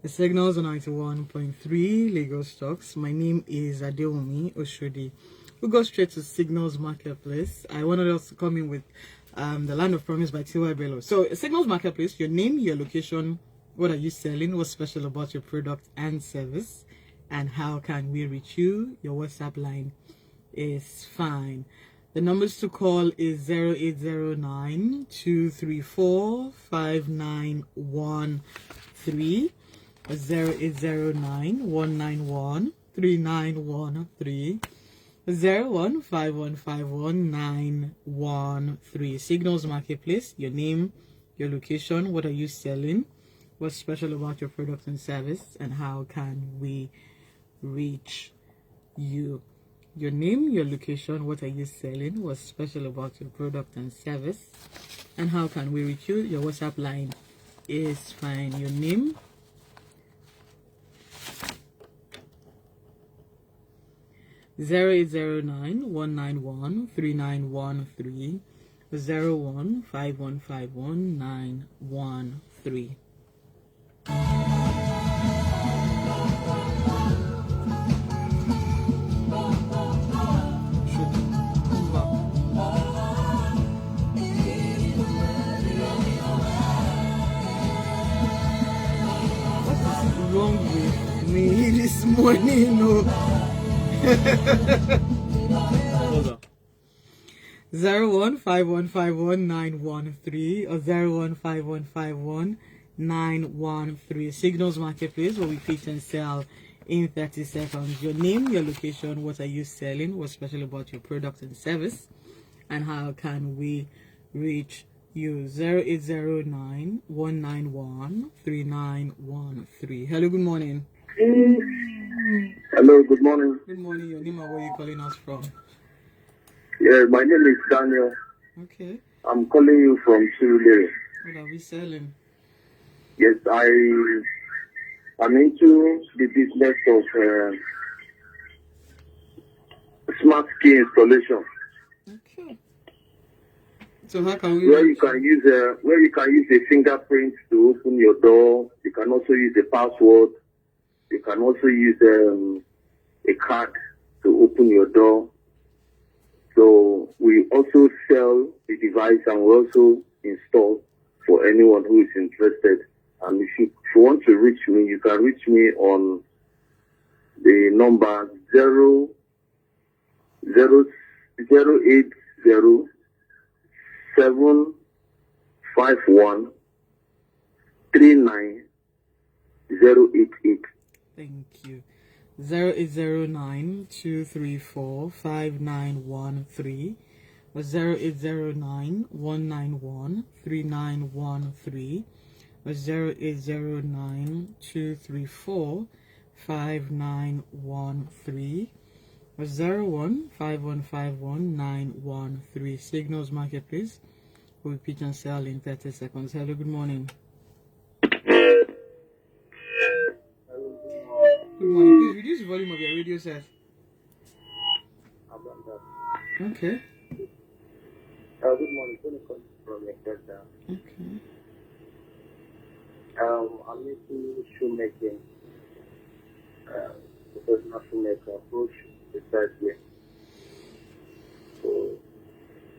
The signals on 91.3 Lagos Talks. My name is Adewumi Oshodi. We'll go straight to Signals Marketplace. I wanted us to come in with The Land of Promise by T.Y. Bello. So, Signals Marketplace, your name, your location, what are you selling, what's special about your product and service, and how can we reach you? Your WhatsApp line is fine. The numbers to call is 0809 234 5913, 0809 191 3913, 015151913. Signals Marketplace, your name, your location, what are you selling, what's special about your product and service, and how can we reach you? Your name, your location, what are you selling, what's special about your product and service, and how can we reach you? Your WhatsApp line is fine. Your name, 0809-191-3913, 015151913. Wrong with me this morning, no. Hold on. 015151913 or 015151913. Signals Marketplace, where we pitch and sell in 30 seconds. Your name, your location, what are you selling, what's special about your product and service, and how can we reach you? 0809-191-3913. Hello, good morning. Hello, good morning. Good morning. Your name and where are you calling us from? Yeah, my name is Daniel. Okay. I'm calling you from Chile. What are we selling? Yes, I'm into the business of smart key installation. Okay. So how can we? Where you can use a fingerprint to open your door. You can also use a password. You can also use a card to open your door. So we also sell the device and we also install for anyone who is interested. And if you want to reach me, you can reach me on the number 080-751-39088. Thank you. 0809-234-5913 or 0809-191-3913 or 0809-234-5913 or 015151913. Signals Marketplace, we pitch and sell in 30 seconds. Hello, good morning. Good morning. Please reduce the volume of your radio set. Okay. Good morning. From Exeter. Okay. I'm into filmmaking. Professional filmmaker approach precisely. So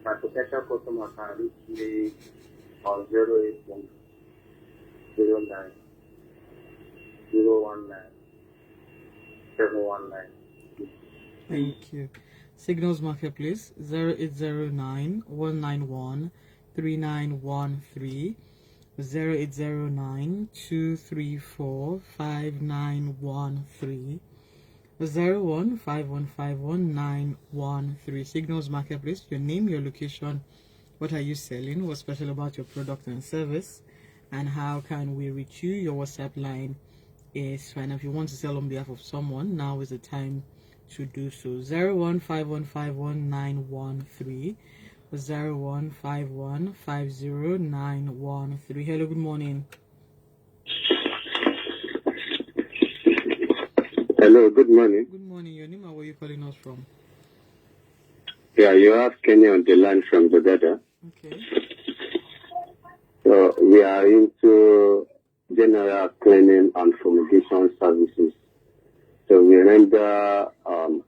my potential customer can reach me on 0809 719. Thank you. Signals Marketplace 0809-191-3913 0809-234-5913 015151913. Signals Marketplace, your name, your location, what are you selling, what's special about your product and service, and how can we reach you? Your WhatsApp line is fine. If you want to sell on behalf of someone, now is the time to do so. 015151913 or 015150913. Hello, good morning. Hello, good morning. Good morning. Your name and where are you calling us from? Yeah, you have Kenny on the line from the data. Okay. So we are into general cleaning and fumigation services. So we render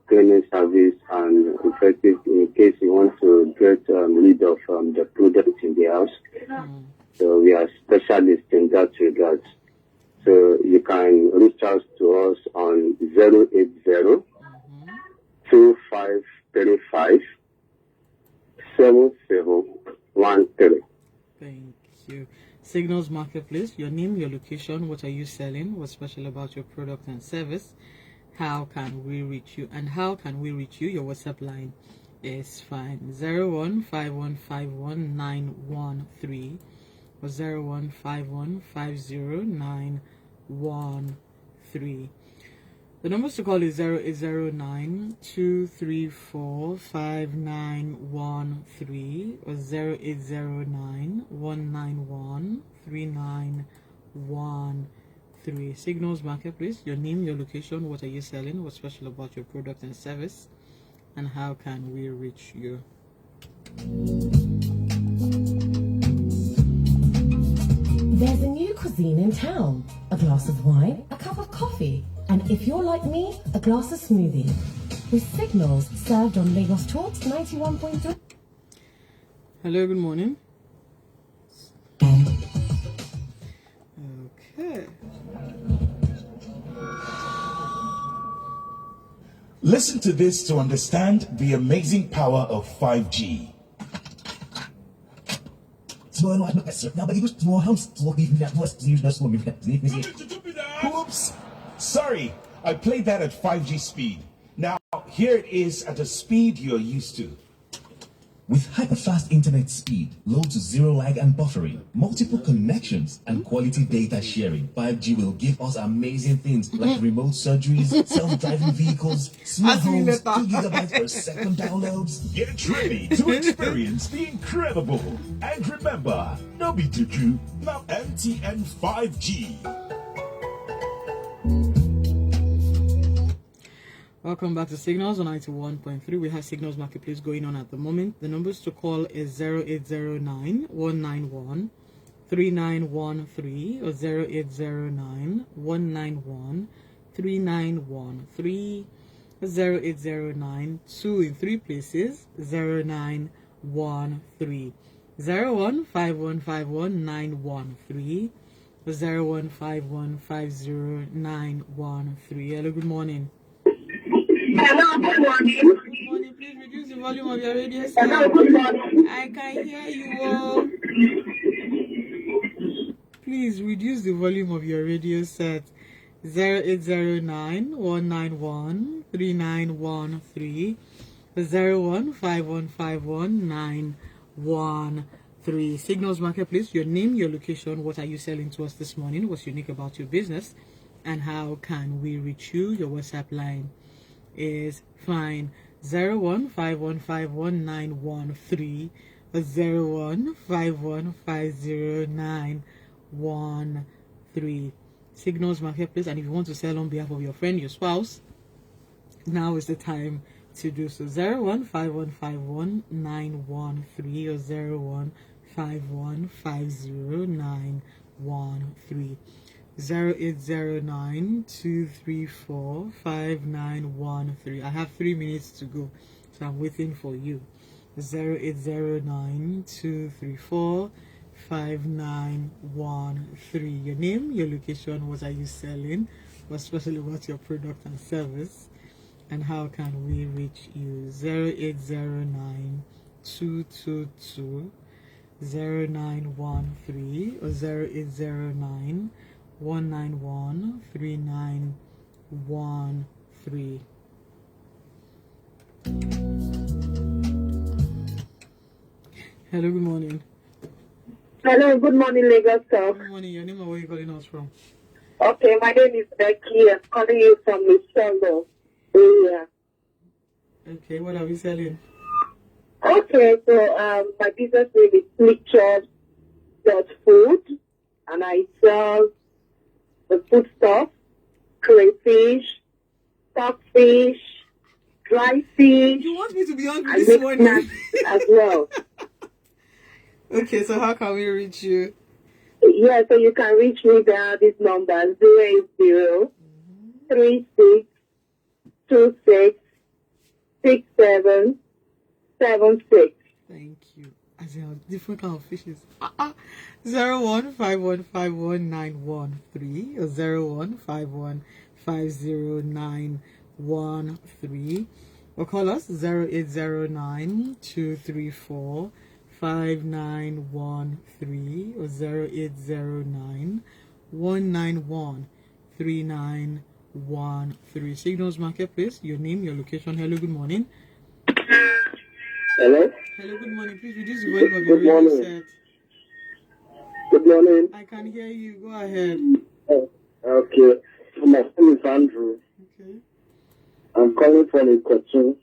cleaning service and effective in case you want to get rid of the product in the house. So we are specialists in that regard. So you can reach out to us on 080 2535 7713. Thank you. Signals Marketplace, your name, your location, what are you selling, what's special about your product and service, how can we reach you, and how can we reach you? Your WhatsApp line is fine. 0151519113 or 0151509113. The numbers to call is 0809 234 5913 or 0809 191 3913. Signals Marketplace, your name, your location, what are you selling, what's special about your product and service, and how can we reach you? There's a new cuisine in town. A glass of wine, a cup of coffee, and if you're like me, a glass of smoothie. With Signals served on Lagos Talks 91.3. Hello, good morning. Okay. Listen to this to understand the amazing power of 5G. Oops! Sorry, I played that at 5G speed. Now, here it is at a speed you're used to. With hyper-fast internet speed, low to zero lag and buffering, multiple connections, and quality data sharing, 5G will give us amazing things like remote surgeries, self-driving vehicles, smart homes, 2 gigabytes per second downloads. Get ready to experience the incredible. And remember, no B2Q, now MTN 5G. Welcome back to Signals on 91.3. We have Signals Marketplace going on at the moment. The numbers to call is 0809 191 3913 or 0809 191 3913, 0809 2 in 3 places 0913, 0151519113, 0151509113. Hello, good morning. Hello, good morning. Good morning. Please reduce the volume of your radio set. Hello, good morning. I can hear you all. Please reduce the volume of your radio set. 0809 191 3913, 0151519113. Signals Marketplace, your name, your location, what are you selling to us this morning, what's unique about your business, and how can we reach you? Your WhatsApp line is fine. 0151519113 or 0151509113. Signals Marketplace. And if you want to sell on behalf of your friend, your spouse, now is the time to do so. 0151519113 or 0151509113. 0809 234 5913. I have 3 minutes to go, so I'm waiting for you. 0809 234 5913. Your name, your location, what are you selling, what's special about your product and service, and how can we reach you? 0809 222 0913 or 0809 191 3913. Hello, good morning. Hello, good morning, Lagos Talk. Good morning. Your name and where you calling us from? Okay, my name is Becky. I'm calling you from the Shango area. Okay, what are we selling? Okay, so my business name is Pictures.food, and I sell the food stuff, crayfish, stockfish, dry fish. You want me to be hungry I this make morning? snacks as well. Okay, so how can we reach you? Yeah, so you can reach me via this number 080 36 26 67 76. Thank you. As in different kind of fishes. 015151913 or 015150913 or call us 0809 234 5913 or 0809 191 3913. Signals Marketplace, your name, your location. Hello, good morning. Hello? Hello, good morning. Please reduce the volume of your Good radio morning. set. Good morning. I can hear you. Go ahead. Okay. So my name is Andrew. Okay. I'm calling from a cartoon.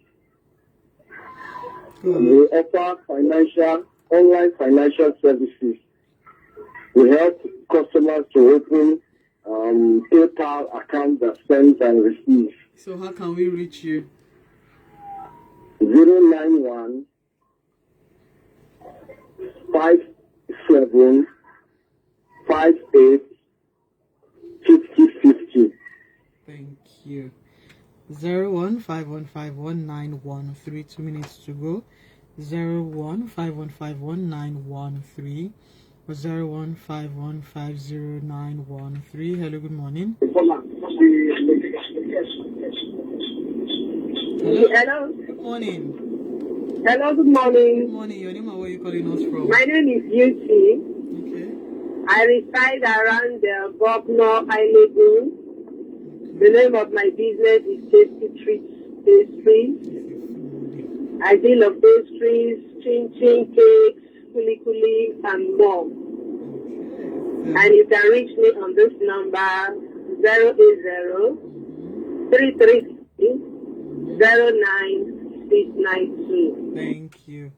Go We ahead. offer online financial services. We help customers to open PayPal accounts that sends and receives. So how can we reach you? 091 57 58 50 50. Thank you. 015151913. 2 minutes to go. 015151913 or 015150913. Hello, good morning. Hello. Hello. Good morning. Hello, good Good morning. morning. Your name and where are you calling us from? My name is UT. Okay. I reside around the Governor Island. The name of my business is Tasty Treats Pastries. I deal of pastries, chin cakes, kuli and more. And you can reach me on this number 080 333 09692. Thank you.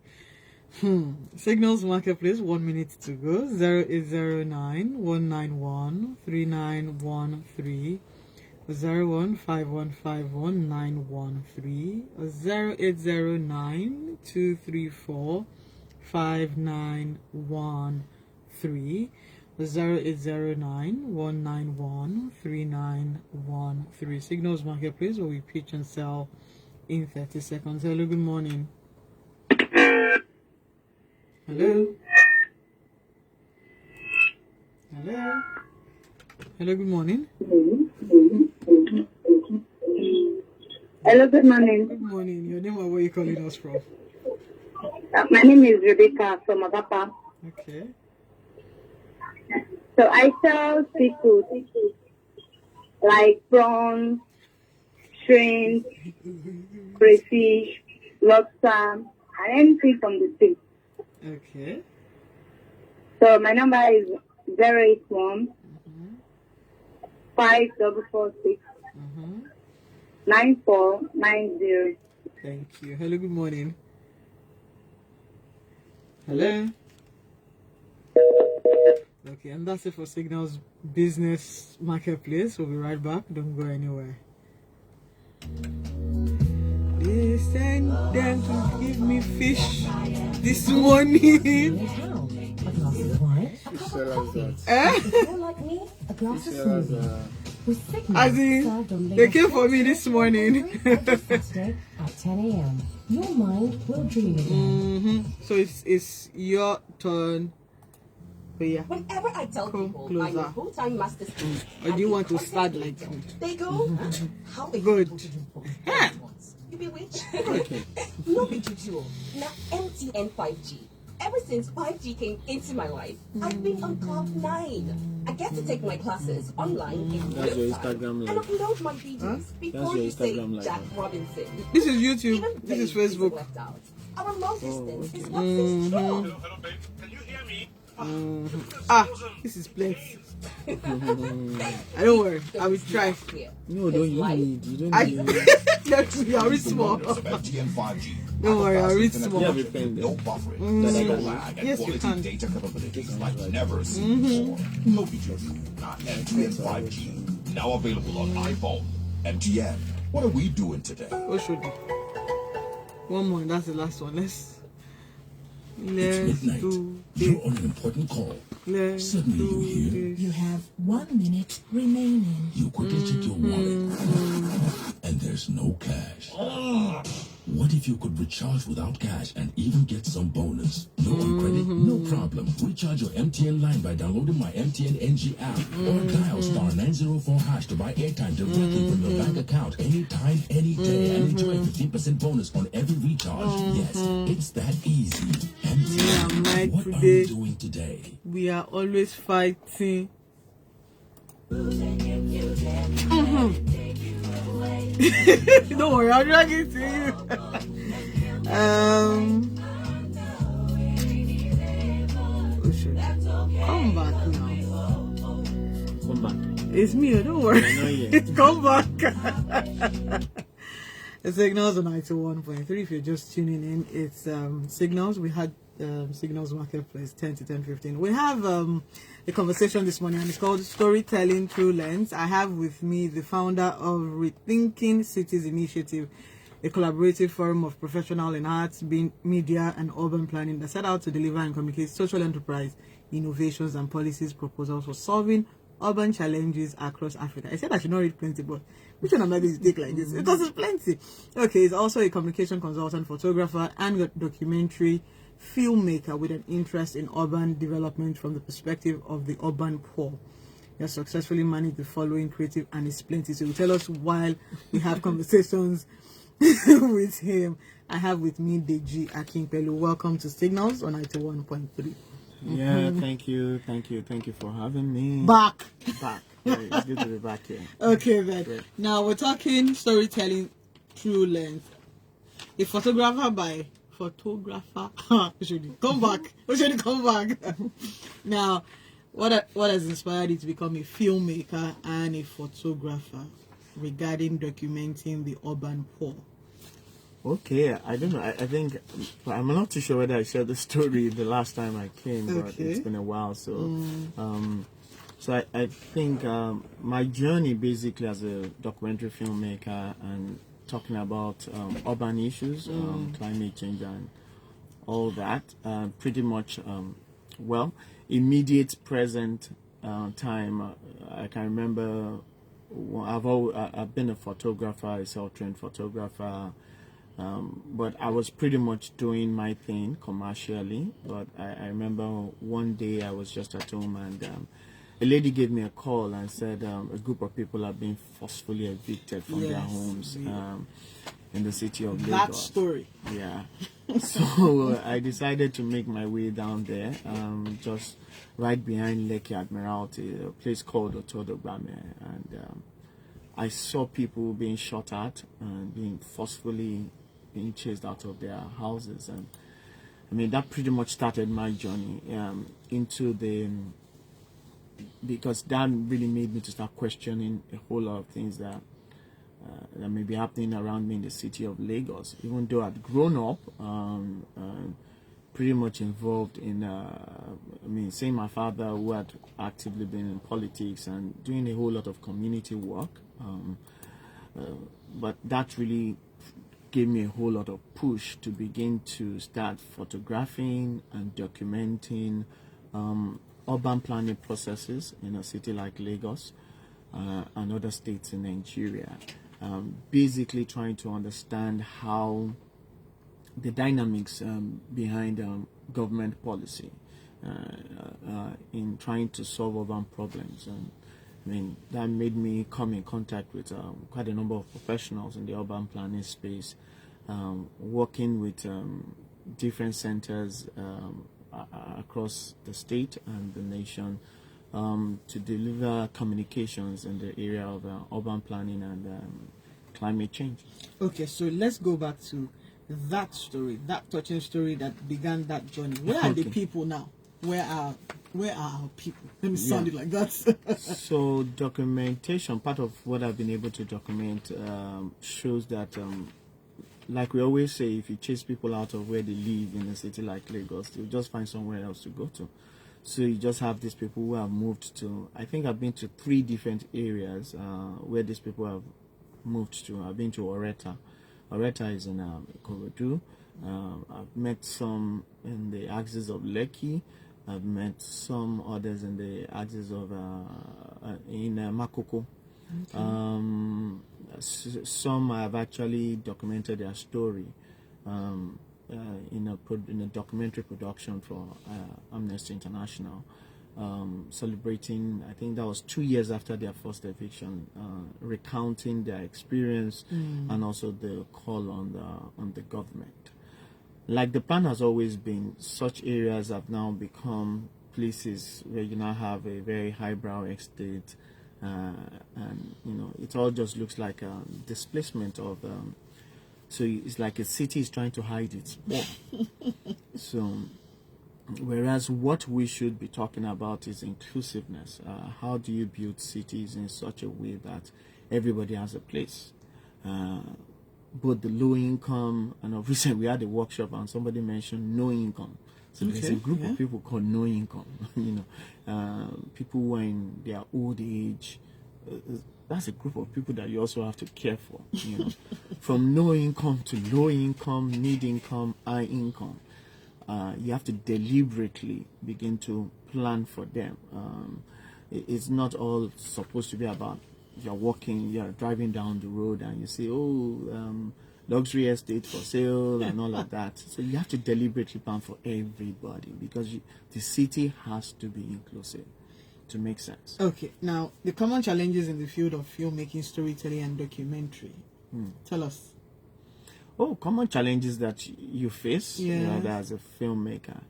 Signals Marketplace, 1 minute to go. 0809 191 3913 015151913 0809 234 5913 0809 191 3913. Signals Marketplace, where we pitch and sell in 30 seconds. Hello, good morning. Hello. Hello. Hello, good morning. Hello, good morning. Good morning. Your name and where are you calling us from? My name is Rebecca from Agapa. Okay. So I sell seafood like prawn, shrimp, crayfish, lobster, and anything from the sea. Okay. So my number is 081 5446 9490. Thank you. Hello, good morning. Hello. Okay, and that's it for Signals Business Marketplace. We'll be right back. Don't go anywhere. They sent them to give me fish this morning. In town, a glass of wine, a cup of coffee. If you're like me, a glass of smoothie. With Signals As in, served on they came for me this morning. every Saturday at 10 a.m. Your mind will dream again. So it's your turn. But yeah. Whenever I tell Come people closer. I'm a full-time master student, Or do you want to start like that? they go, "How are you Good. able to do both Yeah. at once? You be which? No be juju. Now MTN 5G. Ever since 5G came into my life, I've been on cloud 9. I get to take my classes online in That's your real time Instagram and live. upload my videos before your you say Instagram live. Jack Robinson. This is YouTube. Even This is babe Facebook. left out. Our long distance is what is strong. Hello, babe. Can you hear me? This is plenty. I don't worry. I will try. No, don't you need. You don't I need. Let's see. I'll read small. MTN 5G. Don't worry. I'll read You small. have a pen there. No buffering, no lag, and Yes, you quality can. data capabilities like never seen before. No features, not MTN 5G. Now available on iPhone. MTN. What are we doing today? What should we? One more. That's the last one. Let's It's midnight. do You're it. on an important call. Let's Suddenly you do hear, this. You have 1 minute remaining. you quickly check your wallet, and there's no cash. What if you could recharge without cash and even get some bonus? No on credit? No problem. Recharge your MTN line by downloading my MTN NG app or dial star 904 hash to buy airtime directly from your bank account anytime, any day, and enjoy a 15% bonus on every recharge. Yes, it's that easy. MTN, Mike, what are today you doing today? we are always fighting. Don't worry, I'll drag it to you. Come back now. Come back. It's me, don't worry. I know you. Come back. The Signals on 91.3. If you're just tuning in, it's Signals. We had Signals Marketplace 10 to 10:15. We have a conversation this morning, and it's called Storytelling Through Lens. I have with me the founder of Rethinking Cities Initiative, a collaborative forum of professionals in arts, media, and urban planning that set out to deliver and communicate social enterprise innovations and policies proposals for solving urban challenges across Africa. I said I should not read plenty, but which one am I going to take like this? Because it's plenty. Okay, he's also a communication consultant, photographer, and documentary filmmaker with an interest in urban development from the perspective of the urban poor. He has successfully managed the following creative, and it's plenty. So he'll tell us while we have conversations with him. I have with me Deji Akinpelu. Welcome to Signals on 91.3. Yeah, thank you for having me. Back. Yeah, it's good to be back here. Okay, then. Great. Now we're talking storytelling through lens. A photographer by photographer. Come back. Come back. Now, what has inspired you to become a filmmaker and a photographer regarding documenting the urban poor? Okay, I don't know. I think I'm not too sure whether I shared the story the last time I came, but it's been a while. So, so I think my journey basically as a documentary filmmaker and talking about urban issues, climate change, and all that, pretty much immediate present time. I can remember I've been a photographer, a self-trained photographer. But I was pretty much doing my thing commercially. But I remember one day I was just at home, and a lady gave me a call and said a group of people are being forcefully evicted from their homes in the city of Lagos. That story. Yeah. So I decided to make my way down there, just right behind Lekki Admiralty, a place called Otodogbame, and I saw people being shot at and being forcefully being chased out of their houses. And I mean, that pretty much started my journey into because that really made me to start questioning a whole lot of things that may be happening around me in the city of Lagos. Even though I'd grown up pretty much involved in seeing my father, who had actively been in politics and doing a whole lot of community work, but that really gave me a whole lot of push to begin to start photographing and documenting urban planning processes in a city like Lagos and other states in Nigeria. Basically trying to understand how the dynamics behind government policy in trying to solve urban problems. And I mean, that made me come in contact with quite a number of professionals in the urban planning space, working with different centers across the state and the nation to deliver communications in the area of urban planning and climate change. Okay, so let's go back to that story, that touching story that began that journey. Where are the people now? Where are our people? Let me sound it like that. So documentation, part of what I've been able to document shows that, like we always say, if you chase people out of where they live in a city like Lagos, they'll just find somewhere else to go to. So you just have these people who have moved to, I think I've been to 3 different areas where these people have moved to. I've been to Oreta. Oreta is in Ikorodu. I've met some in the axis of Lekki. I've met some others in the axis of in Makoko. Some have actually documented their story in a documentary production for Amnesty International, celebrating. I think that was 2 years after their first eviction, recounting their experience and also the call on the government. Like the plan has always been, such areas have now become places where you now have a very highbrow estate. And it all just looks like a displacement of so it's like a city is trying to hide its poor. So whereas what we should be talking about is inclusiveness. How do you build cities in such a way that everybody has a place, both the low income, and obviously we had a workshop and somebody mentioned no income. So there's a group of people called no income, people who are in their old age. That's a group of people that you also have to care for, From no income to low income, mid income, high income. You have to deliberately begin to plan for them. It's not all supposed to be about you're driving down the road and you say, luxury estate for sale and all of that. So you have to deliberately plan for everybody because the city has to be inclusive to make sense. Okay, now the common challenges in the field of filmmaking, storytelling, and documentary. Tell us. Common challenges that you face as a filmmaker.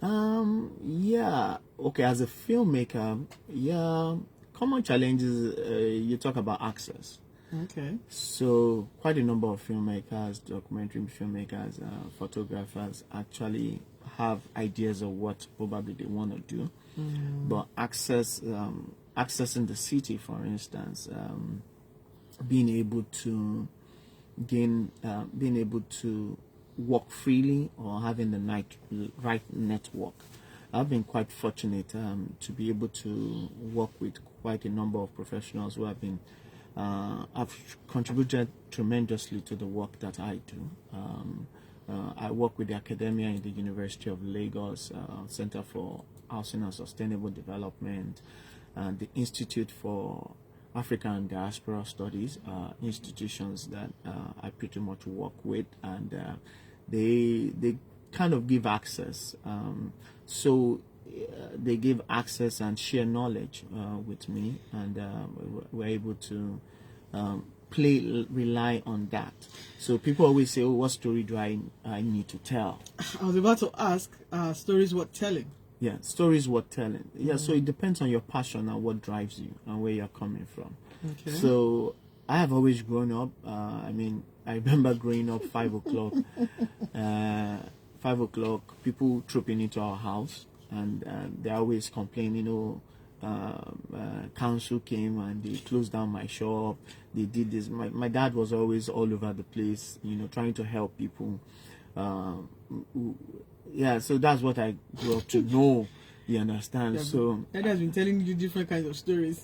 As a filmmaker, common challenges, you talk about access. Okay. So quite a number of filmmakers, documentary filmmakers, photographers actually have ideas of what probably they want to do. But accessing the city, for instance, being able to walk freely or having the right network. I've been quite fortunate to be able to work with quite a number of professionals who have been have contributed tremendously to the work that I do. I work with the academia in the University of Lagos, Center for Housing and Sustainable Development, the Institute for African and Diaspora Studies, institutions that I pretty much work with, and they kind of give access. They give access and share knowledge with me, and we're able to rely on that. So people always say, what story do I need to tell? I was about to ask, stories worth telling. Yeah, stories worth telling. Yeah, so it depends on your passion and what drives you and where you're coming from. Okay. So I have always grown up. I remember growing up 5 o'clock. 5 o'clock, people trooping into our house, and they're always complaining, council came and they closed down my shop. They did this. My dad was always all over the place, trying to help people. So that's what I grew up to know. You understand? Yeah, so Dad has been telling you different kinds of stories.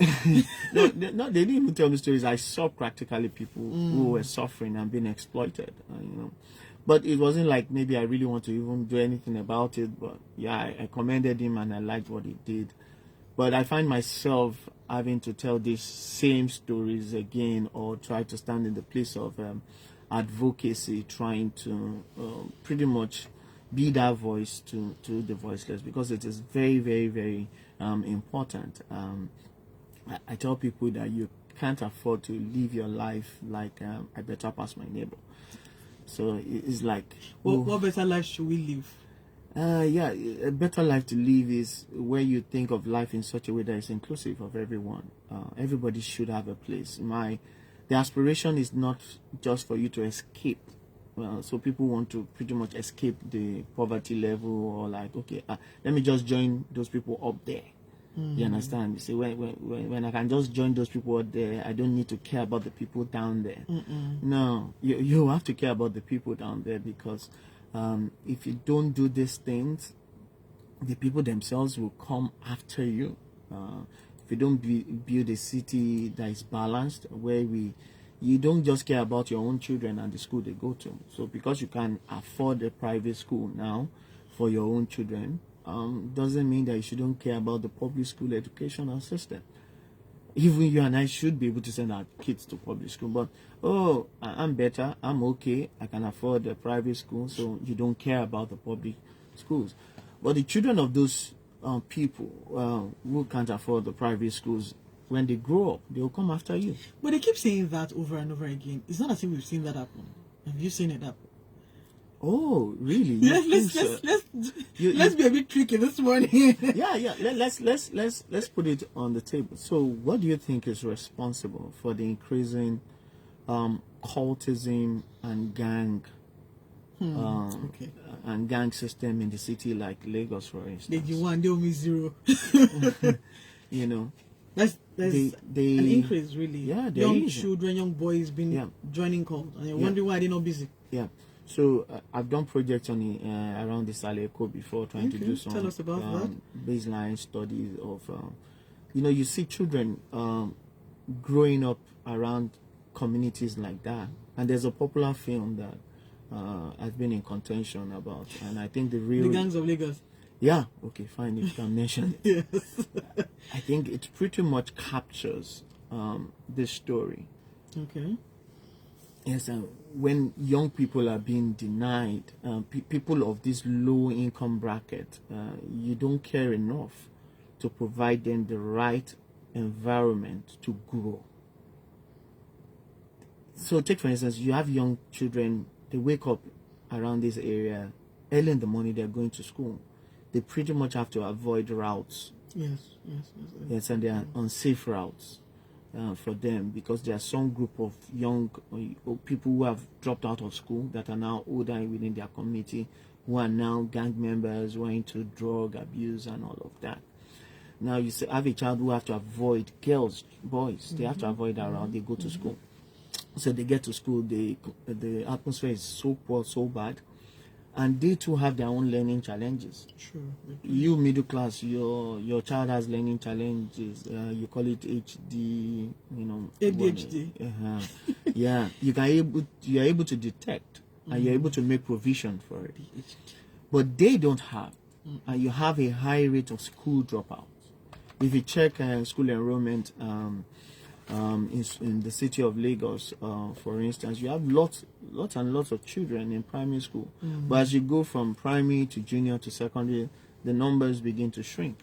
No, they didn't even tell me stories. I saw practically people who were suffering and being exploited. But it wasn't like maybe I really want to even do anything about it. But yeah, I commended him and I liked what he did. But I find myself having to tell these same stories again, or try to stand in the place of advocacy, trying to pretty much be that voice to the voiceless, because it is very, very, very important. I tell people that you can't afford to live your life like I better pass my neighbor. So it's like, what better life should we live? A better life to live is where you think of life in such a way that is inclusive of everyone. Everybody should have a place. The aspiration is not just for you to escape. So people want to pretty much escape the poverty level, or like, okay, let me just join those people up there. You understand? You see, when I can just join those people up there, I don't need to care about the people down there. No, you have to care about the people down there, because if you don't do these things, the people themselves will come after you. If you don't build a city that is balanced, where you don't just care about your own children and the school they go to. So because you can afford a private school now for your own children, doesn't mean that you shouldn't care about the public school educational system. Even you and I should be able to send our kids to public school, but I'm better, I'm okay, I can afford the private school, so you don't care about the public schools. But the children of those people who can't afford the private schools, when they grow up, they will come after you. But they keep saying that over and over again. It's not as if we've seen that happen. Have you seen it happen? Oh, really? Let's be a bit tricky this morning. Yeah. Let's put it on the table. So, what do you think is responsible for the increasing cultism and gang and gang system in the city like Lagos, for instance? Deji 1, Deji 0. You know, there's an increase, really. Yeah, young children, young boys been joining cult, and you're wondering why they're not busy. Yeah. So I've done projects on around the Saleko before, trying to do some Tell us about that. Baseline studies of, you see children growing up around communities like that, and there's a popular film that has been in contention about, and I think the Gangs of Lagos. Yeah, okay, fine, if you can mention it. Yes. I think it pretty much captures this story. Okay. Yes, when young people are being denied, people of this low income bracket, you don't care enough to provide them the right environment to grow. So take for instance, you have young children, they wake up around this area, early in the morning they're going to school. They pretty much have to avoid routes. Yes, and they are unsafe routes. For them, because there are some group of young people who have dropped out of school that are now older within their community, who are now gang members, who are into drug abuse and all of that. Now you have a child who have to avoid boys. They have to avoid that route. They go to school, so they get to school. The atmosphere is so poor, so bad, and they too have their own learning challenges. Sure. You middle class, your child has learning challenges. You call it HD, ADHD. Yeah, you're able to detect, and you're able to make provision for it. But they don't have, and you have a high rate of school dropouts. If you check school enrollment in the city of Lagos, for instance, you have lots and lots of children in primary school. But as you go from primary to junior to secondary, the numbers begin to shrink.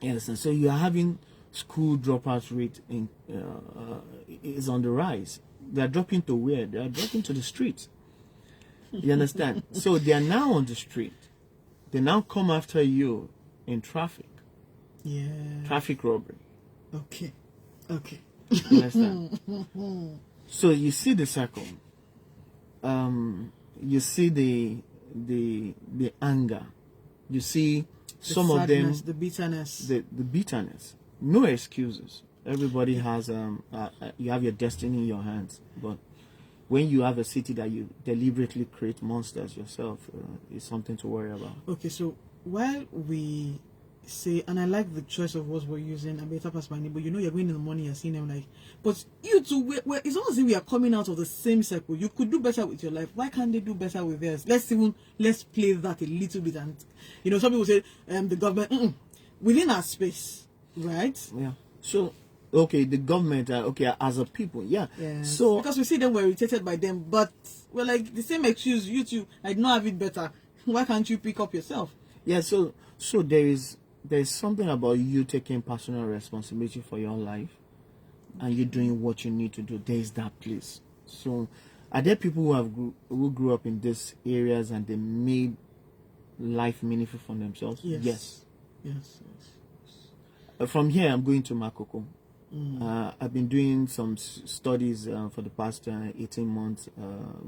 Yes, and so you are having school dropout rate is on the rise. They are dropping to where? They are dropping to the streets. You understand? So they are now on the street. They now come after you in traffic. Yeah. Traffic robbery. Okay. You understand? So you see the circle. You see the anger. You see some of them, the bitterness. The bitterness. No excuses. Everybody has you have your destiny in your hands. But when you have a city that you deliberately create monsters yourself, it's something to worry about. Okay, so while we say, and I like the choice of words we're using, I better pass my name, but you're going in the morning, you're seeing them like, but you two, it's not as if we are coming out of the same circle. You could do better with your life. Why can't they do better with theirs? Let's play that a little bit. And some people say the government within our space, right? Yeah. So okay, the government, as a people, yeah. Yes. So because we see them, we're irritated by them, but we're like the same excuse. You two, I don't have it better. Why can't you pick up yourself? Yeah. So there's something about you taking personal responsibility for your life and you doing what you need to do. There's that place. So are there people who grew up in these areas and they made life meaningful for themselves? Yes. From here, I'm going to Makoko. I've been doing some studies for the past 18 months,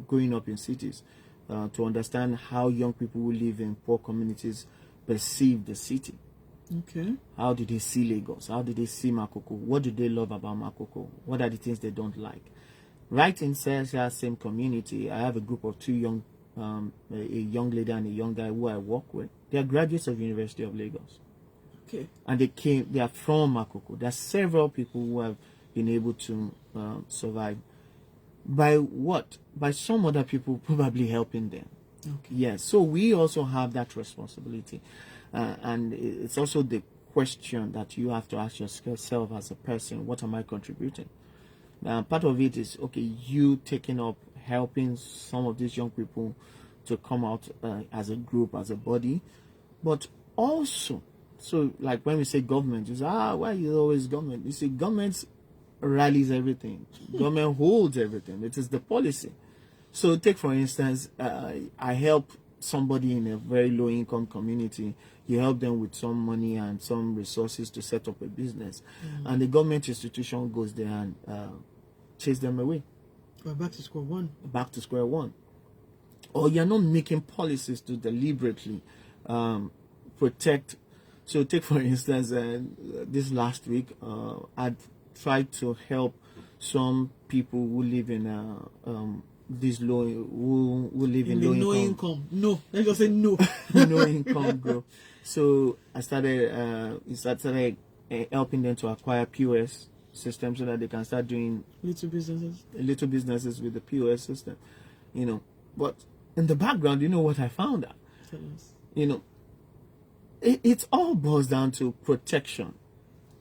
growing up in cities, to understand how young people who live in poor communities perceive the city. Okay. How do they see Lagos? How do they see Makoko? What do they love about Makoko? What are the things they don't like? Right inside that same community, I have a group of two a young lady and a young guy who I work with. They are graduates of University of Lagos. Okay. And they are from Makoko. There are several people who have been able to survive. By what? By some other people probably helping them. Okay. Yes, so we also have that responsibility, and it's also the question that you have to ask yourself as a person: what am I contributing? Part of it is, okay, you taking up helping some of these young people to come out as a group, as a body, but also, so like when we say government, you say, why is always government? You see, government rallies everything. Government holds everything. It is the policy. So take for instance, I help somebody in a very low income community. You help them with some money and some resources to set up a business, and the government institution goes there and chase them away. We're back to square one. Back to square one. Or you're not making policies to deliberately protect. So take for instance, this last week, I tried to help some people who live in this low, who live in low income. No, let's just say no. No income group. So I started helping them to acquire POS system so that they can start doing little businesses with the POS system, But in the background, you know what I found out? Tell us. It all boils down to protection.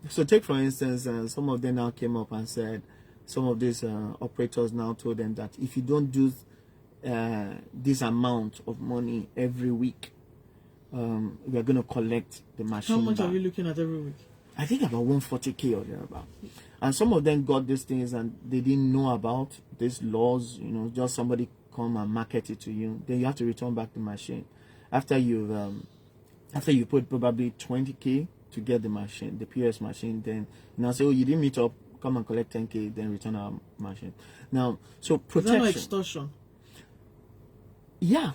So take for instance, some of them now came up and said, some of these operators now told them that if you don't do this amount of money every week, we are going to collect the machine. How much back. are we looking at every week? I think about 140K or thereabout. And some of them got these things and they didn't know about these laws, just somebody come and market it to you. Then you have to return back the machine. After you put probably 20K to get the machine, the POS machine, then say, you didn't meet up, come and collect 10K, then return our machine. Now, so protection. Is that not extortion? Yeah.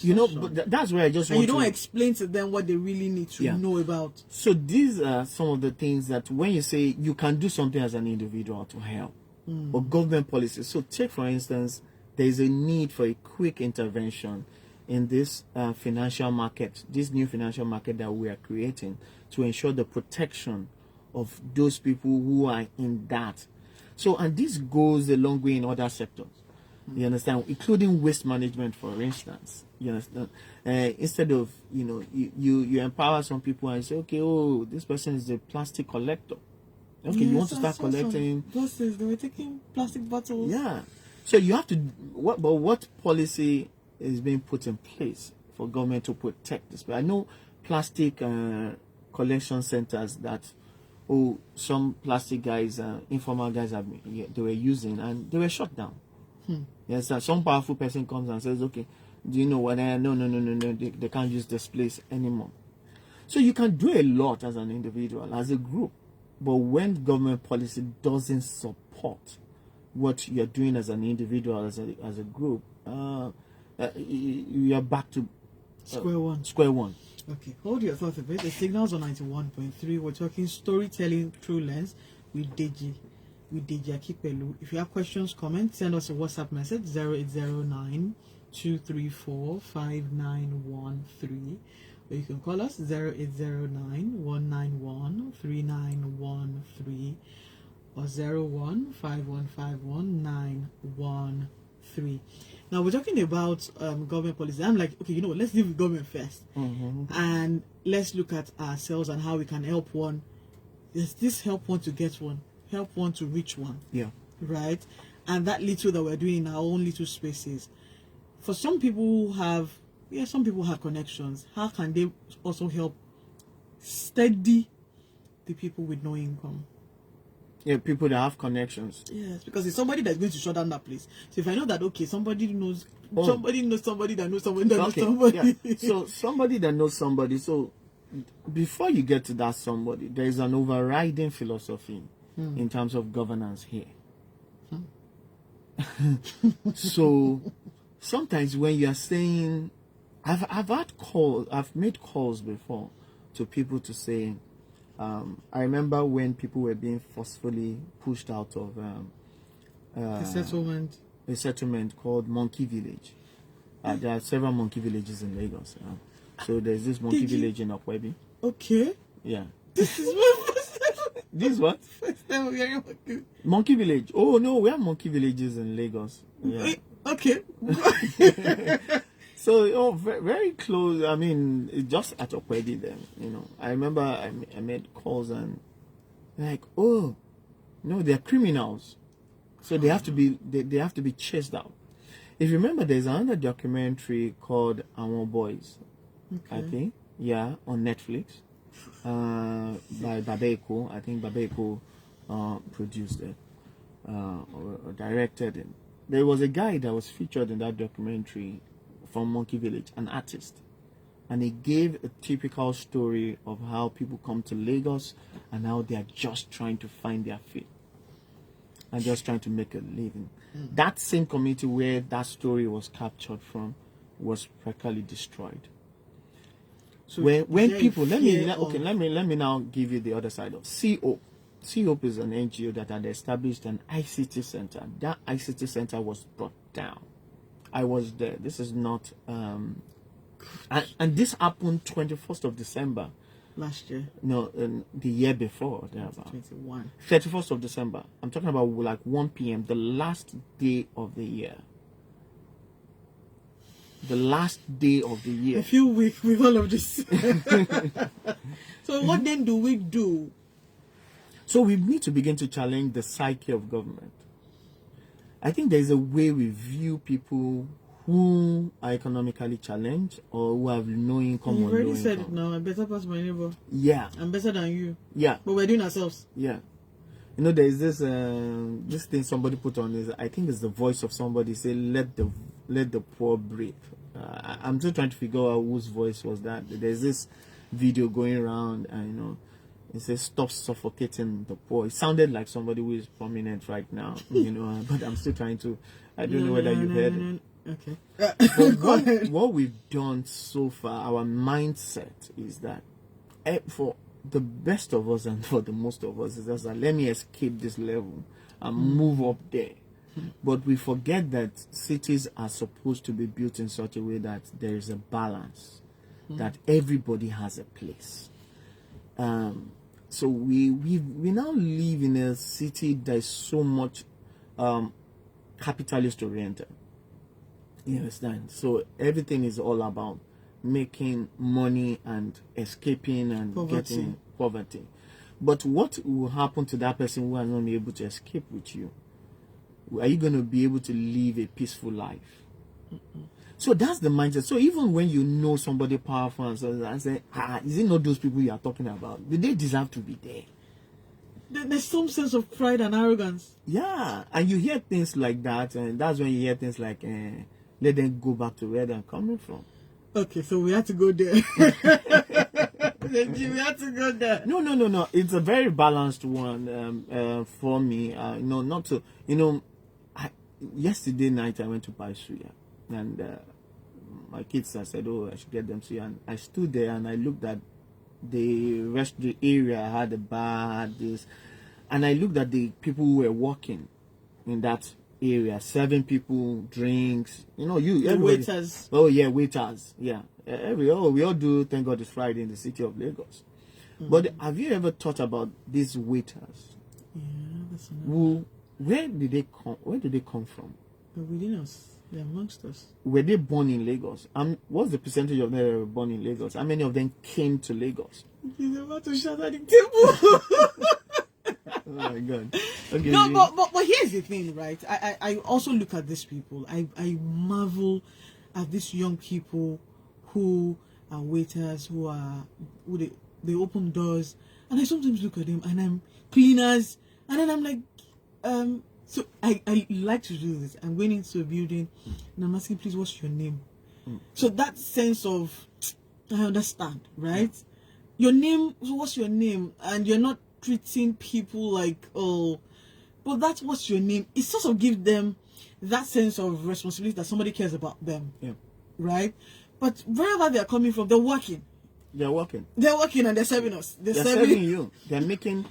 But that's where I just and want you don't to explain to them what they really need to know about. So these are some of the things that when you say you can do something as an individual to help, or government policies. So take for instance, there is a need for a quick intervention in this financial market, this new financial market that we are creating to ensure the protection of those people who are in that. So, and this goes a long way in other sectors. You understand, including waste management, for instance. You understand, instead of you empower some people and say, okay, this person is a plastic collector. Okay, you want to start collecting buses. They were taking plastic bottles. Yeah, so you have to. What policy is being put in place for government to protect this? But I know plastic collection centers that some plastic guys, informal guys, they were using, and they were shut down. Yes, some powerful person comes and says, okay, do you know what? No, they can't use this place anymore. So you can do a lot as an individual, as a group, but when government policy doesn't support what you're doing as an individual, as a group, you are back to square one. Okay, hold your thoughts a bit. The signals on 91.3. We're talking storytelling through lens with Deji Akinpelu. If you have questions, comments, send us a WhatsApp message 0809-234-5913, or you can call us 0809-191-3913 or 015151-913. Now we're talking about government policy. I'm like, okay, let's deal with government first, and let's look at ourselves and how we can help one. Does this help one to get one? Help one to reach one? Yeah. Right? And that little that we're doing in our own little spaces. For some people who have, some people have connections. How can they also help steady the people with no income? Yeah, people that have connections. Yes, because it's somebody that's going to shut down that place. So if I know that, okay, somebody knows somebody that knows somebody that knows somebody that knows somebody. Yeah. So somebody that knows somebody. So before you get to that somebody, there is an overriding philosophy in terms of governance here. So sometimes when you are saying, I've made calls before to people to say, I remember when people were being forcefully pushed out of a settlement called Monkey Village. There are several monkey villages in Lagos. So there's this monkey village in Okwebi. Okay. Yeah. This is my first time. This what? First time hearing monkey village. Oh no, we have monkey villages in Lagos. Yeah. Okay. So, very close. I mean, it's just at Okwedi then, you know. I remember I made calls and like, oh, no, they're criminals. So they have to be they have to be chased out. If you remember, there's another documentary called Our Boys, I think, yeah, on Netflix, by Babeko. I think Babeko produced it or directed it. There was a guy that was featured in that documentary from Monkey Village, an artist, and he gave a typical story of how people come to Lagos and how they are just trying to find their feet and just trying to make a living. That same community where that story was captured from was practically destroyed. So when people let me now give you the other side of COPE. COPE is an NGO that had established an ICT center. That ICT center was brought down. I was there. This is not and this happened 21st of December last year. No, the year before. 21. 31st of December. I'm talking about like 1 p.m. the last day of the year. The last day of the year. I feel weak with all of this. So what then do we do? So we need to begin to challenge the psyche of government. I think there's a way we view people who are economically challenged or who have no income. You've already said income. it now. I'm better past my neighbor. Yeah. I'm better than you. Yeah. But we're doing ourselves. Yeah. You know, there's this this thing somebody put on is, I think it's the voice of somebody say, let the poor breathe. I'm still trying to figure out whose voice was that. There's this video going around and, you know, it says, stop suffocating the poor. It sounded like somebody who is prominent right now, you know, but I'm still trying to, I don't know whether you heard it. Okay. But what we've done so far, our mindset is that for the best of us and for the most of us, is just that let me escape this level and move up there. But we forget that cities are supposed to be built in such a way that there is a balance, that everybody has a place. So we now live in a city that is so much capitalist oriented. You understand? So everything is all about making money and escaping and getting poverty. But what will happen to that person who has not been able to escape with you? Are you going to be able to live a peaceful life? So that's the mindset. So even when you know somebody powerful and say, is it not those people you are talking about? Do they deserve to be there? There's some sense of pride and arrogance. Yeah, and you hear things like that, and that's when you hear things like, let them go back to where they're coming from. Okay, so we had to go there. We had to go there. No. It's a very balanced one for me. Not to, yesterday night I went to buy suya, and my kids, I said, oh, I should get them suya. And I stood there and I looked at the area. I had a bar, had this, and I looked at the people who were working in that area, serving people drinks. Waiters. Oh yeah, waiters. Yeah, we all do. Thank God it's Friday in the city of Lagos. But have you ever thought about these waiters? Yeah, that's enough. Where did they come? Where did they come from? They're within us. They're amongst us. Were they born in Lagos? What's the percentage of them that were born in Lagos? How many of them came to Lagos? He's about to shout at the table. Oh my God. Okay. No, but here's the thing, right? I also look at these people. I marvel at these young people who are waiters, who they open doors, and I sometimes look at them and I'm cleaners, and then I'm like, so I like to do this. I'm going into a building and I'm asking, please, what's your name? So that sense of, I understand, right? Your name, so what's your name? And you're not treating people like, oh, but that's what's your name. It sort of gives them that sense of responsibility that somebody cares about them. Yeah. Right? But wherever they're coming from, they're working. They're working. They're working and they're serving us. They're serving you. They're making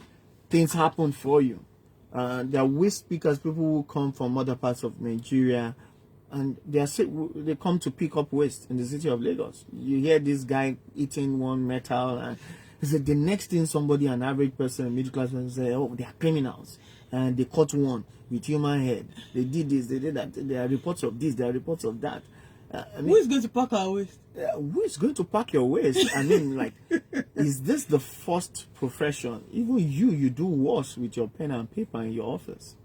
things happen for you. There are waste speakers, people who come from other parts of Nigeria, and they come to pick up waste in the city of Lagos. You hear this guy eating one metal, and it's like the next thing somebody, an average person, a middle class person, say, oh, they are criminals, and they caught one with human head. They did this, they did that. There are reports of this, there are reports of that. Who is going to pack our waste? Who is going to pack your waste? I mean, like, is this the first profession? Even you do worse with your pen and paper in your office.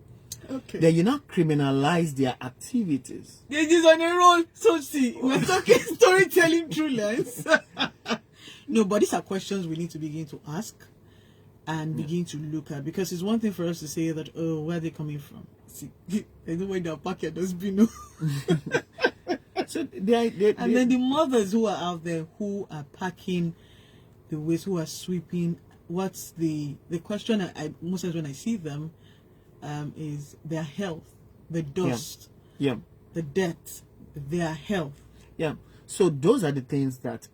Okay. Then you not criminalize their activities. This is on a roll. So see, we're talking storytelling through lens. No, but these are questions we need to begin to ask and begin to look at, because it's one thing for us to say that, oh, where are they coming from? See, there's no way they'll pack your dustbin. So and then the mothers who are out there who are packing the waste, who are sweeping, what's the question I most times when I see them is their health, the dust, the dirt, their health. Yeah. So those are the things that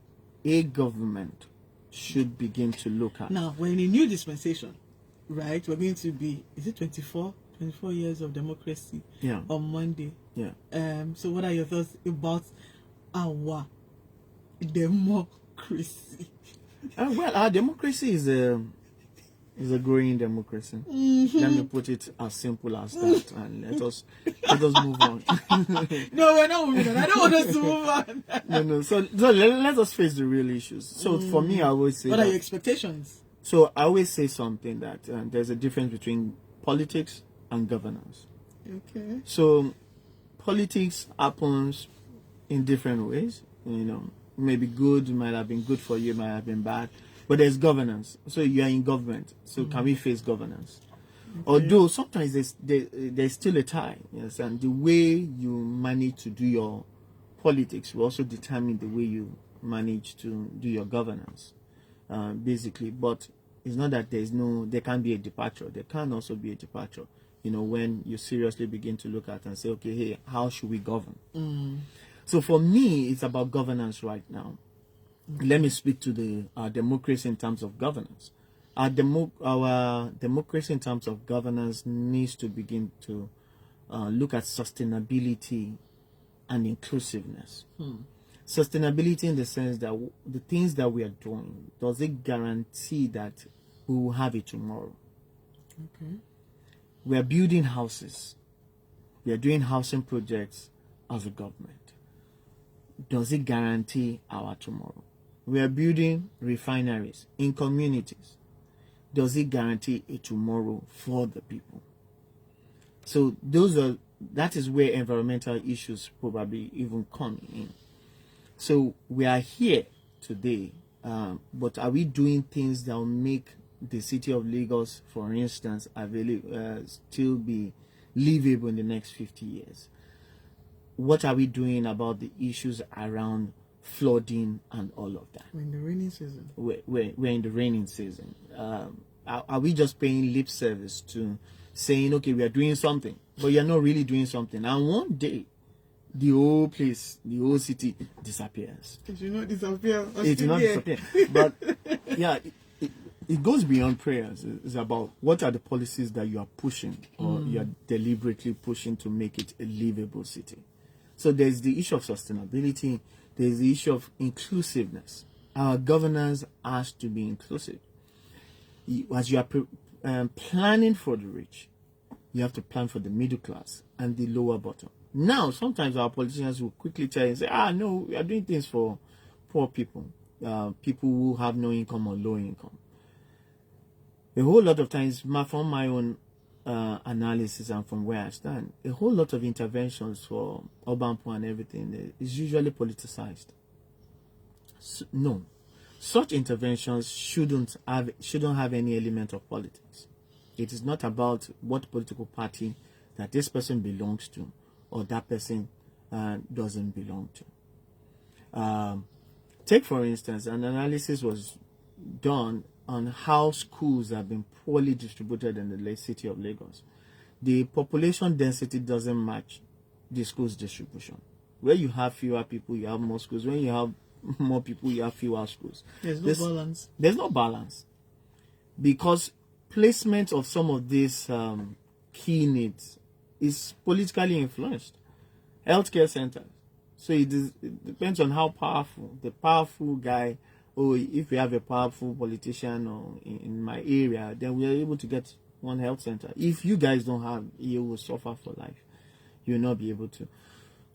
a government should begin to look at. Now, we're in a new dispensation, right? We're going to be, is it 24 years of democracy on Monday. Yeah. So what are your thoughts about our democracy? Well, our democracy is a growing democracy. Let me put it as simple as that, and let us move on. No, we're not moving on. I don't want us to move on. No. So let us face the real issues. So for me, I always say, what are your expectations? So I always say something that there's a difference between politics and governance. Okay. So politics happens in different ways. Maybe good, might have been good for you, might have been bad. But there's governance. So you are in government. So can we face governance? Okay. Although sometimes there's still a tie. Yes, and the way you manage to do your politics will also determine the way you manage to do your governance, basically. But it's not that there can't be a departure. There can also be a departure. When you seriously begin to look at and say, okay, hey, how should we govern? So for me, it's about governance right now. Let me speak to our democracy in terms of governance. Our democracy in terms of governance needs to begin to look at sustainability and inclusiveness. Sustainability in the sense that the things that we are doing, does it guarantee that we will have it tomorrow? Okay. We are building houses. We are doing housing projects as a government. Does it guarantee our tomorrow? We are building refineries in communities. Does it guarantee a tomorrow for the people? So that is where environmental issues probably even come in. So we are here today, but are we doing things that will make the city of Lagos, for instance, still be livable in the next 50 years? What are we doing about the issues around flooding and all of that? We're in the raining season. We're in the raining season. Are we just paying lip service to saying, okay, we are doing something, but you're not really doing something? And one day, the whole place, the whole city disappears. It will not disappear. It will not disappear. But yeah, it goes beyond prayers. It's about what are the policies that you are pushing or you are deliberately pushing to make it a livable city. So there's the issue of sustainability. There's the issue of inclusiveness. Our governance has to be inclusive. As you are planning for the rich, you have to plan for the middle class and the lower bottom. Now, sometimes our politicians will quickly tell you and say, no, we are doing things for poor people, people who have no income or low income. A whole lot of times, from my own analysis and from where I stand, a whole lot of interventions for urban poor and everything is usually politicized. So, no, such interventions shouldn't have any element of politics. It is not about what political party that this person belongs to or that person doesn't belong to. Take, for instance, an analysis was done on how schools have been poorly distributed in the city of Lagos. The population density doesn't match the schools distribution. Where you have fewer people, you have more schools. When you have more people, you have fewer schools. There's no balance. There's no balance. Because placement of some of these key needs is politically influenced. Healthcare centers. So it depends on how powerful. The powerful guy, if we have a powerful politician or in my area, then we are able to get one health center. If you guys don't have, you will suffer for life. You will not be able to.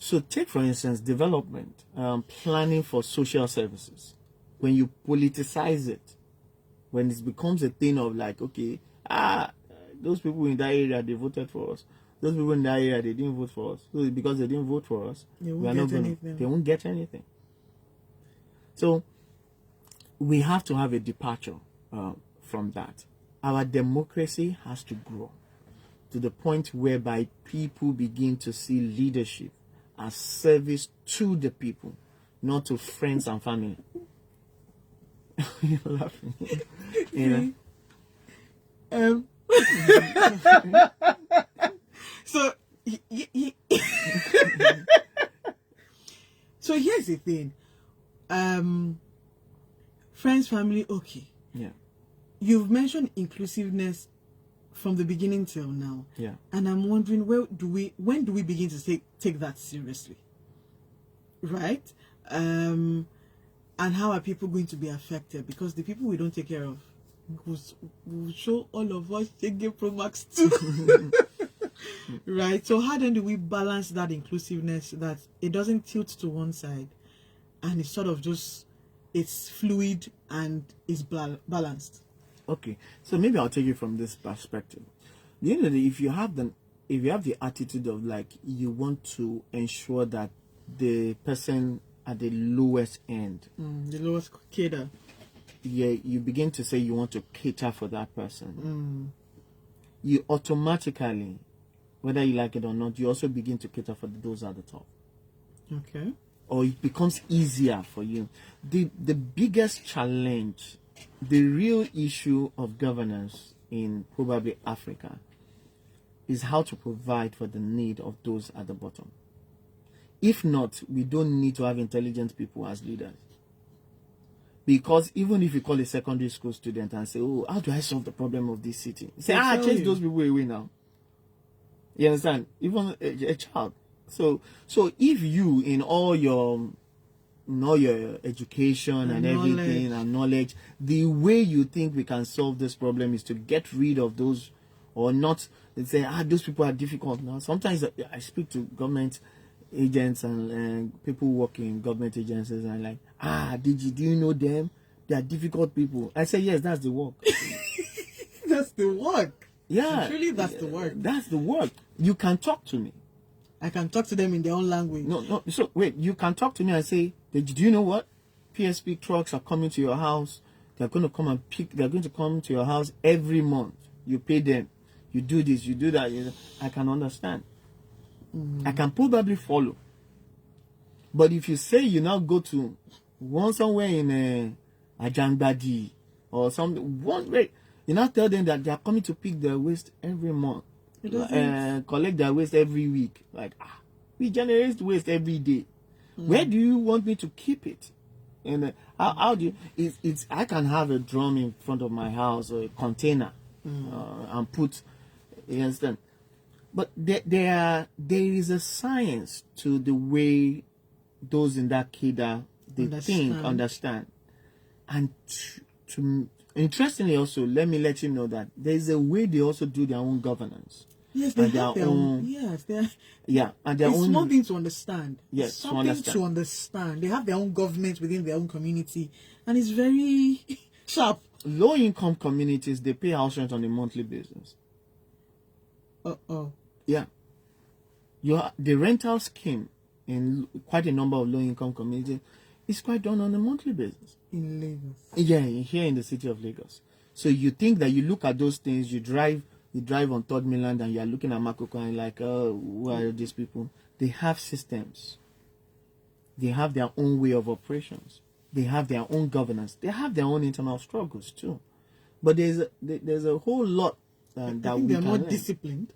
So take, for instance, development, planning for social services. When you politicize it, when it becomes a thing of like, okay, those people in that area, they voted for us. Those people in that area, they didn't vote for us. So because they didn't vote for us, they won't get anything. So we have to have a departure from that. Our democracy has to grow to the point whereby people begin to see leadership as service to the people, not to friends and family. You're laughing. You know? So, so here's the thing. Friends, family, okay. Yeah. You've mentioned inclusiveness from the beginning till now. Yeah. And I'm wondering, when do we begin to take that seriously? Right? And how are people going to be affected? Because the people we don't take care of will show all of us Shege Pro Max too. Right? So how then do we balance that inclusiveness, that it doesn't tilt to one side and it's sort of just, it's fluid and it's balanced? Okay, so maybe I'll take it from this perspective. The end of the day, if you have the attitude of like you want to ensure that the person at the lowest end, the lowest cater, yeah, you begin to say you want to cater for that person. You automatically, whether you like it or not, you also begin to cater for those at the top. Okay. Or it becomes easier for you. The biggest challenge, the real issue of governance in probably Africa is how to provide for the need of those at the bottom. If not, we don't need to have intelligent people as leaders. Because even if you call a secondary school student and say, oh, how do I solve the problem of this city? Say, chase those people away now. You understand? Even a child. So if you, in all your education and everything and knowledge, the way you think we can solve this problem is to get rid of those, or not, they say, those people are difficult. Now, sometimes I speak to government agents and people working in government agencies and like, do you know them? They are difficult people. I say, yes, that's the work. That's the work. Yeah. Truly, that's the work. That's the work. You can talk to me. I can talk to them in their own language. No. So wait, you can talk to me and say, do you know what? PSP trucks are coming to your house. They're going to come and pick. They're going to come to your house every month. You pay them. You do this. You do that. I can understand. I can probably follow. But if you say you now go to somewhere in Ajangbadi or one way, you now tell them that they are coming to pick their waste every month. Collect their waste every week. Like, we generate waste every day. Where do you want me to keep it? And how do you? I can have a drum in front of my house or a container and put. You understand? But there is a science to the way those in that cadre understand, and interestingly also, let me let you know that there is a way they also do their own governance. Yes, they have their own. Yes, they are. Yeah, and their it's own. something to understand. Yes, it's something to understand. They have their own government within their own community, and it's very sharp. Low-income communities, they pay house rent on a monthly basis. Yeah. The rental scheme in quite a number of low-income communities is quite done on a monthly basis. In Lagos. Yeah, here in the city of Lagos. So you think that you look at those things, you drive on 3rd Mainland and you are looking at Makoko and like, who are these people? They have systems. They have their own way of operations. They have their own governance. They have their own internal struggles too. But there's a whole lot that we they're can more learn. Disciplined.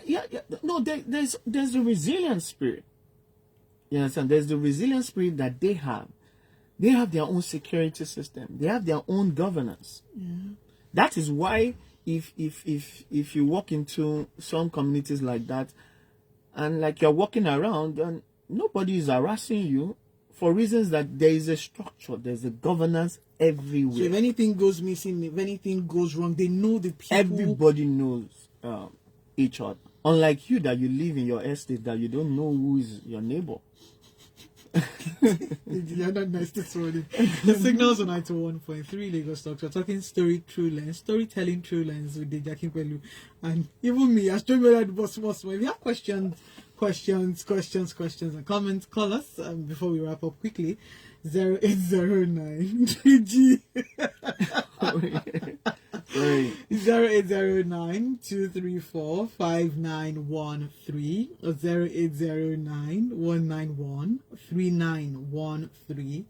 Yeah. No, there's the resilient spirit. You understand? There's the resilient spirit that they have. They have their own security system. They have their own governance. Yeah. That is why if you walk into some communities like that, and like you're walking around and nobody is harassing you for reasons that there is a structure, there's a governance everywhere. So if anything goes missing, if anything goes wrong, they know the people. Everybody knows each other. Unlike you, that you live in your estate, that you don't know who is your neighbor. You're not nice this morning. The signals on 91.3 Lagos Talks. We're talking storytelling through lens with Deji Akinpelu. And even me, I still made that boss. If you have questions, and comments, call us before we wrap up quickly. 0809 Deji. 0809 234 5913 or 0809 191 3913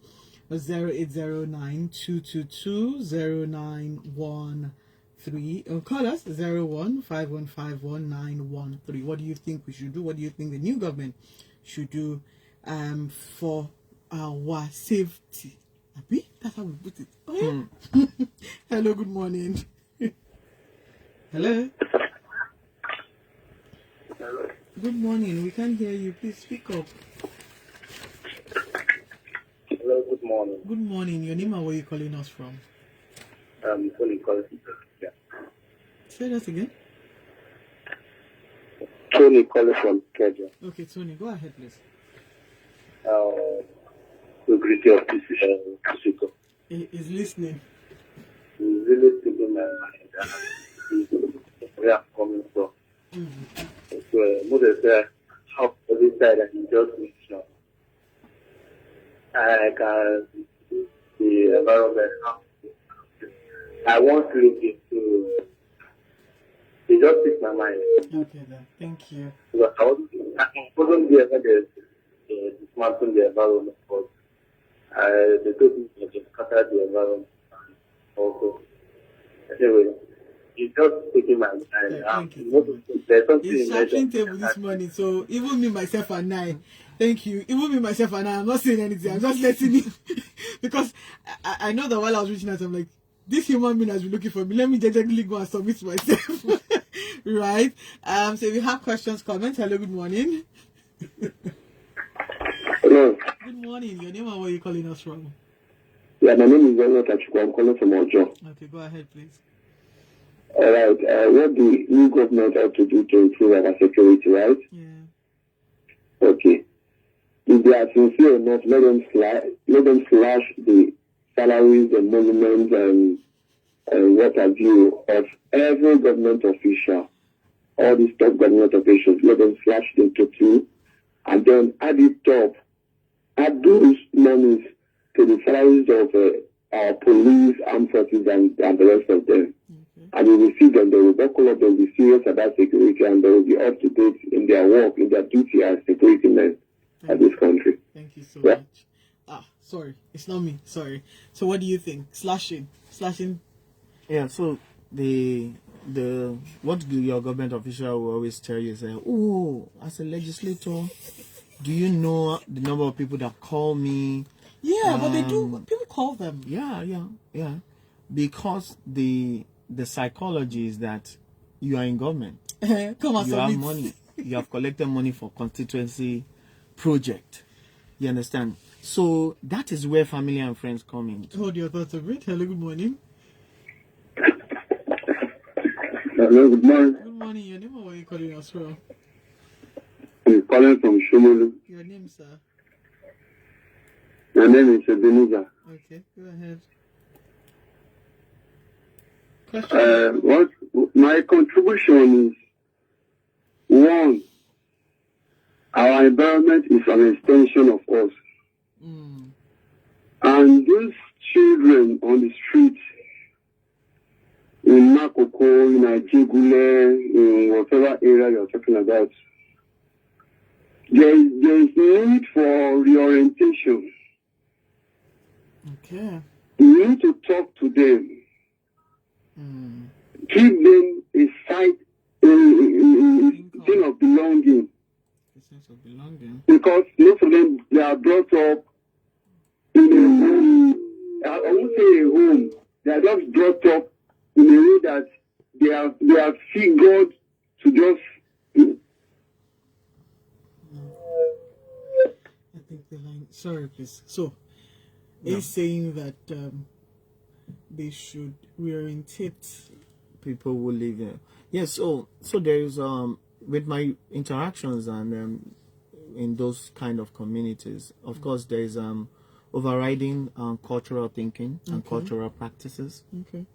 or 0809 222 0913 or call us 0151519113. What do you think we should do? What do you think the new government should do for our safety? That's how we put it. Oh, yeah. Hello, good morning. Hello. Hello. Good morning. We can't hear you. Please speak up. Hello, good morning. Good morning. Your name and where are you calling us from? Tony calling from Kenya. Say that again. Tony calling from Kenya. Okay, Tony, go ahead, please. The great of this Kusiko. He's listening. He's really taking my mind. Where I'm coming from. So, Moses said, how every side and he just makes sure. I can see the environment. I want to look into. It just took my mind. Okay, then. Thank you. Because I wasn't there when there's dismantling the environment, but they told me to scatter the environment also. Anyway, it's just taking my mind. Thank you. There's something It's in shattering table this morning, so even me, myself, and I, thank you. Even me, myself, and I'm not saying anything. I'm just letting you, because I know that while I was reaching out, I'm like, this human being has been looking for me. Let me gently go and submit myself. Right? So if you have questions, comments, hello, good morning. Hello. Good morning. Your name and where are you calling us from? Yeah, my name is Daniel Tachuku. I'm calling from Ojo. Okay, go ahead, please. All right. What the new government have to do to improve our security, right? Yeah. Okay. If they are sincere enough, let them slash the salaries, the monuments, and what have you of every government official, all these top government officials. Let them slash them to two, and then add those monies to the salaries of our police, armed forces, and the rest of them. And you will see them, they will buckle up, they will be serious about security, and they will be up to date in their work, in their duty as security men at this country. Thank you so much. Sorry, it's not me. Sorry. So what do you think? Slashing. Yeah. So what your government official will always tell you is, oh, as a legislator, do you know the number of people that call me? Yeah, but they do. People call them. Yeah. Because the psychology is that you are in government. Come on, you have money. You have collected money for constituency project. You understand? So that is where family and friends come in. Hold your thoughts a bit. Hello, good morning. Hello, good morning. Good morning. Your name or where are you calling us from? I'm calling from Shumulu. Your name, sir? My name is Ebenezer. Okay, go ahead. What my contribution is, one, our environment is an extension of us. And those children on the street in Makoko, in Ajigule, in whatever area you're talking about, there is need for reorientation. Okay. We need to talk to them. Give them a thing of belonging. A sense of belonging. Because most of them, they are brought up in a home. I won't say a home. They are just brought up in a way that they are figured to just. I think the line. Sorry, please. So, he's saying that they should reorientate people who live here. Yeah. So there is with my interactions and in those kind of communities, of course, there's overriding cultural thinking and cultural practices. Okay.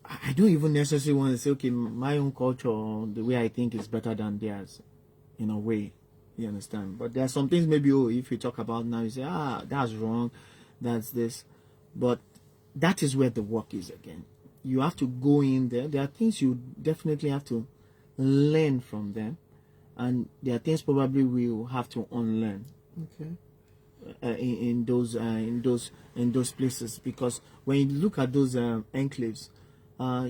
I don't even necessarily want to say, okay, my own culture, the way I think is better than theirs, in a way. You understand? But there are some things maybe, if you talk about now, you say, that's wrong, that's this. But that is where the work is again. You have to go in there. There are things you definitely have to learn from them. And there are things probably we'll have to unlearn. Okay. In those places, because when you look at those enclaves,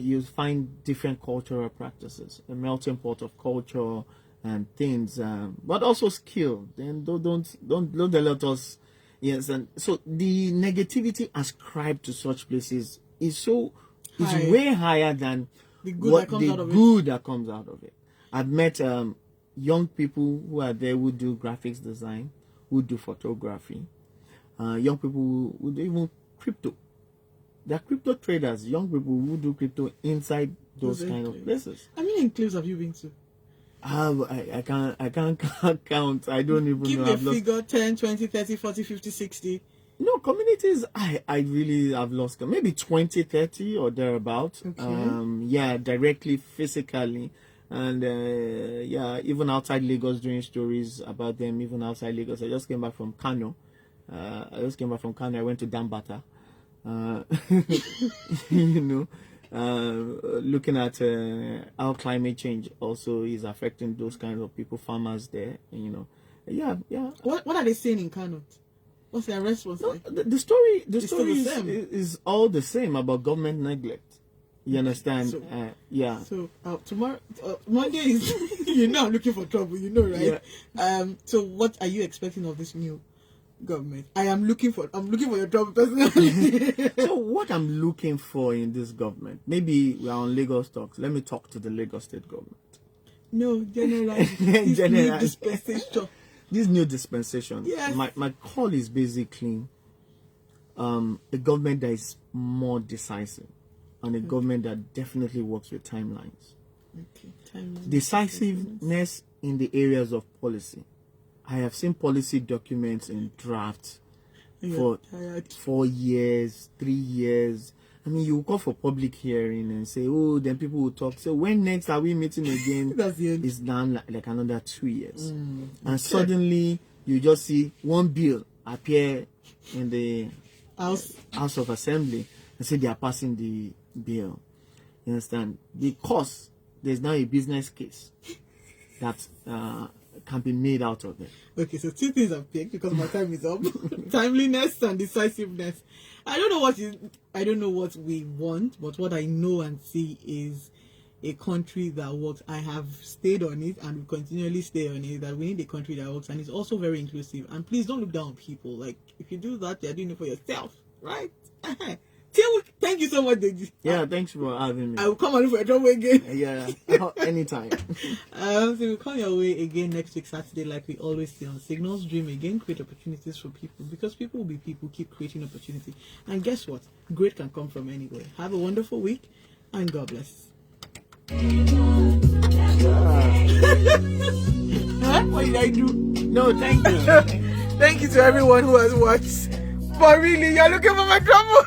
you find different cultural practices, a melting pot of culture and things, but also skill. Then don't let us. Yes, and so the negativity ascribed to such places is way higher than the good that comes out of it. I've met young people who are there who do graphics design, who do photography, young people who do even crypto. There are crypto traders, young people who do crypto inside those kind of places. How many enclaves have you been to? I can't count. I don't even Give know. me a figure: 10, 20, 30, 40, 50, 60. No, communities, I really have lost count. Maybe 20, 30 or thereabout. Okay. Directly, physically. And even outside Lagos, doing stories about them, even outside Lagos. I just came back from Kano. I went to Dambata. Looking at how climate change also is affecting those kinds of people, farmers there. What are they saying in Kano? What's their response like? The story is all the same about government neglect. You understand? So, tomorrow, Monday is, I'm looking for trouble, right? Yeah. So what are you expecting of this new government? I'm looking for your trouble personally. So what I'm looking for in this government, maybe we are on Lagos talks. Let me talk to the Lagos state government. No, dispensation. This new dispensation. Yes. My call is basically a government that is more decisive. And a government that definitely works with timelines. Okay. Decisiveness in the areas of policy. I have seen policy documents in drafts for 4 years, 3 years. I mean, you call for public hearing and say, then people will talk. So when next are we meeting again? That's the end. It's down like another 2 years. And suddenly you just see one bill appear in the House of Assembly and say they are passing the bill. You understand? Because there's now a business case that can be made out of it. Okay, so 2 things I've picked because my time is up. Timeliness and decisiveness. I don't know what we want, but what I know and see is a country that works. I have stayed on it and will continually stay on it, that we need a country that works and is also very inclusive. And please don't look down on people. Like, if you do that, you're doing it for yourself, right? Thank you so much, Deji. Yeah, thanks for having me. I will come and look for a trouble again. Yeah, anytime. So we'll come your way again next week, Saturday, like we always say on Signals. Dream again, create opportunities for people, because people will be people. Keep creating opportunity. And guess what? Great can come from anywhere. Have a wonderful week, and God bless. What did I do? No, thank you. Thank you to everyone who has watched. But really, you're looking for my trouble.